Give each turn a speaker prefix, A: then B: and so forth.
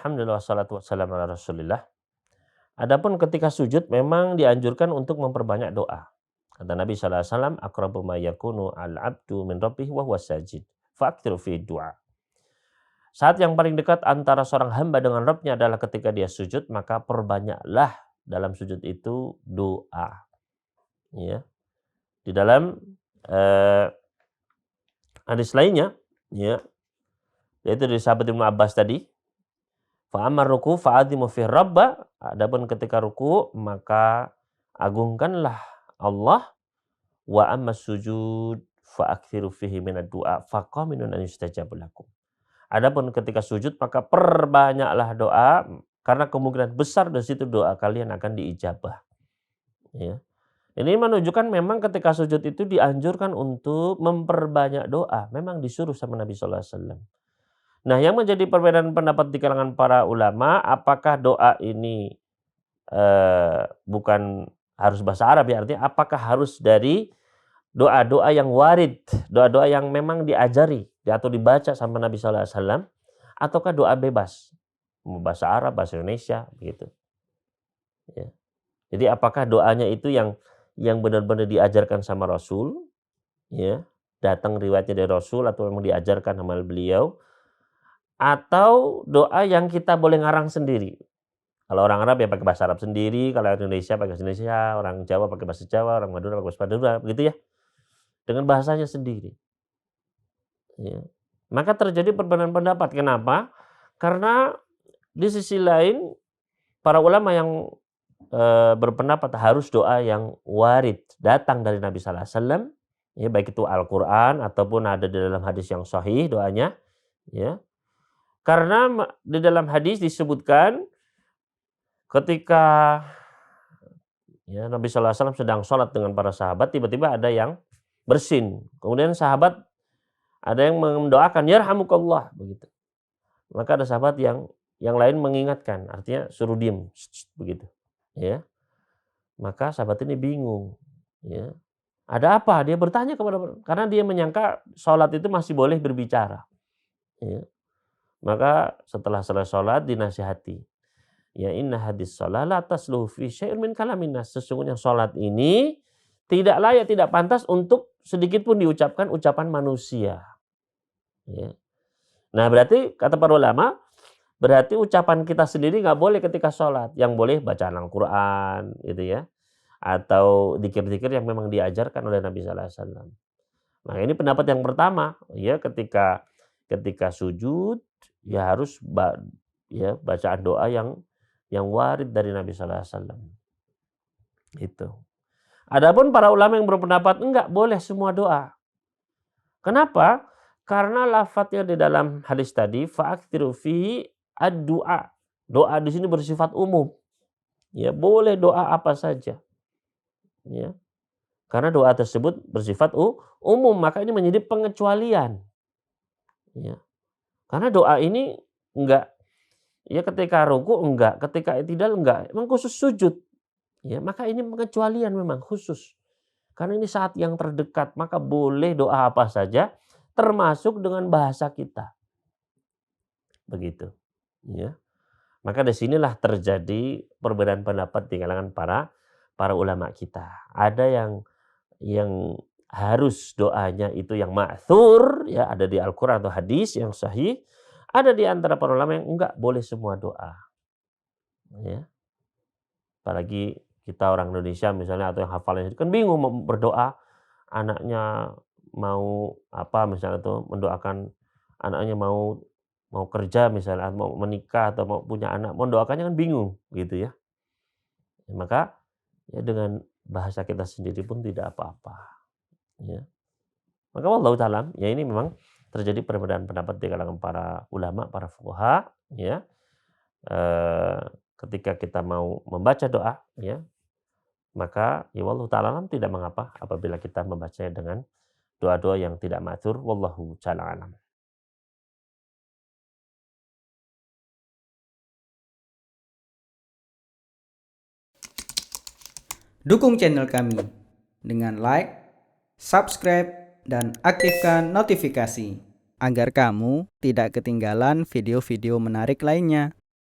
A: Alhamdulillah wassalatu wassalamu ala Rasulillah. Adapun ketika sujud memang dianjurkan untuk memperbanyak doa. Kata Nabi sallallahu alaihi wasallam, "Aqrabu ma yakunu al-'abdu min rabbih wa huwa sajid, fa'aktsiru fi du'a." Saat yang paling dekat antara seorang hamba dengan Rabb-nya adalah ketika dia sujud, maka perbanyaklah dalam sujud itu doa. Ya. Di dalam hadis lainnya, ya, yaitu dari sahabat Ibnu Abbas tadi, fa amar ruku fa'adhimu fi rabba, adapun ketika ruku maka agungkanlah Allah, wa ammas sujud fa'aktsiru fihi minad du'a faqaminun an yustajabu lakum. Adapun ketika sujud maka perbanyaklah doa karena kemungkinan besar dari situ doa kalian akan diijabah. Ya. Ini menunjukkan memang ketika sujud itu dianjurkan untuk memperbanyak doa. Memang disuruh sama Nabi sallallahu alaihi wasallam. Nah, yang menjadi perbedaan pendapat di kalangan para ulama, apakah doa ini bukan harus bahasa Arab ya, artinya apakah harus dari doa-doa yang warid, doa-doa yang memang diajari atau dibaca sama Nabi sallallahu alaihi wasallam, ataukah doa bebas, mau bahasa Arab, bahasa Indonesia, begitu. Ya. Jadi apakah doanya itu yang benar-benar diajarkan sama Rasul, ya, datang riwayatnya dari Rasul atau memang diajarkan sama beliau, atau doa yang kita boleh ngarang sendiri. Kalau orang Arab ya pakai bahasa Arab sendiri, kalau orang Indonesia pakai bahasa Indonesia, orang Jawa pakai bahasa Jawa, orang Madura pakai bahasa Madura, begitu ya. Dengan bahasanya sendiri. Ya. Maka terjadi perbedaan pendapat. Kenapa? Karena di sisi lain para ulama yang berpendapat harus doa yang warid datang dari Nabi sallallahu alaihi wasallam, ya, baik itu Al-Qur'an ataupun ada di dalam hadis yang sahih doanya, ya. Karena di dalam hadis disebutkan ketika ya Nabi sallallahu alaihi wasallam sedang sholat dengan para sahabat, tiba-tiba ada yang bersin. Kemudian sahabat ada yang mendoakan yarhamukallah begitu. Maka ada sahabat yang lain mengingatkan, artinya suruh diem begitu. Ya. Maka sahabat ini bingung, ya. Ada apa? Dia bertanya karena dia menyangka sholat itu masih boleh berbicara. Ya. Maka setelah selesai sholat dinasihati. Ya inna hadis sholat la tasluhu fi syai'in min kalamin nas. Sesungguhnya sholat ini tidak layak, tidak pantas untuk sedikit pun diucapkan ucapan manusia. Ya. Nah berarti kata para ulama, berarti ucapan kita sendiri nggak boleh ketika sholat. Yang boleh bacaan Al-Quran, gitu ya, atau zikir-zikir yang memang diajarkan oleh Nabi sallallahu alaihi wasallam. Nah ini pendapat yang pertama, ya, ketika sujud ya harus bacaan doa yang warid dari Nabi sallallahu alaihi wasallam. Itu. Adapun para ulama yang berpendapat enggak boleh semua doa. Kenapa? Karena lafadznya di dalam hadis tadi fa'aktsiru fi ad-du'a. Doa di sini bersifat umum. Ya, boleh doa apa saja. Ya. Karena doa tersebut bersifat umum, maka ini menjadi pengecualian. Ya. Karena doa ini enggak, ya, ketika ruku enggak, ketika i'tidal enggak, memang khusus sujud. Ya, maka ini pengecualian memang khusus. Karena ini saat yang terdekat, maka boleh doa apa saja termasuk dengan bahasa kita. Begitu. Ya. Maka disinilah terjadi perbedaan pendapat di kalangan para ulama kita. Ada yang harus doanya itu yang ma'thur, ya, ada di Al-Quran atau hadis yang sahih. Ada di antara para ulama yang enggak boleh semua doa. Ya. Apalagi kita orang Indonesia misalnya atau yang hafalnya kan bingung mau berdoa, anaknya mau apa misalnya tuh, mendoakan anaknya mau kerja misalnya, mau menikah atau mau punya anak, mau doakannya kan bingung gitu ya. Maka ya dengan bahasa kita sendiri pun tidak apa-apa. Ya. Maka wallahu ta'ala, ya ini memang terjadi perbedaan pendapat di kalangan para ulama, para fuqaha, ya. Ketika kita mau membaca doa, ya, maka ya wallahu ta'ala tidak mengapa apabila kita membacanya dengan doa-doa yang tidak ma'thur, wallahu ta'ala alam.
B: Dukung channel kami dengan like, subscribe, dan aktifkan notifikasi agar kamu tidak ketinggalan video-video menarik lainnya.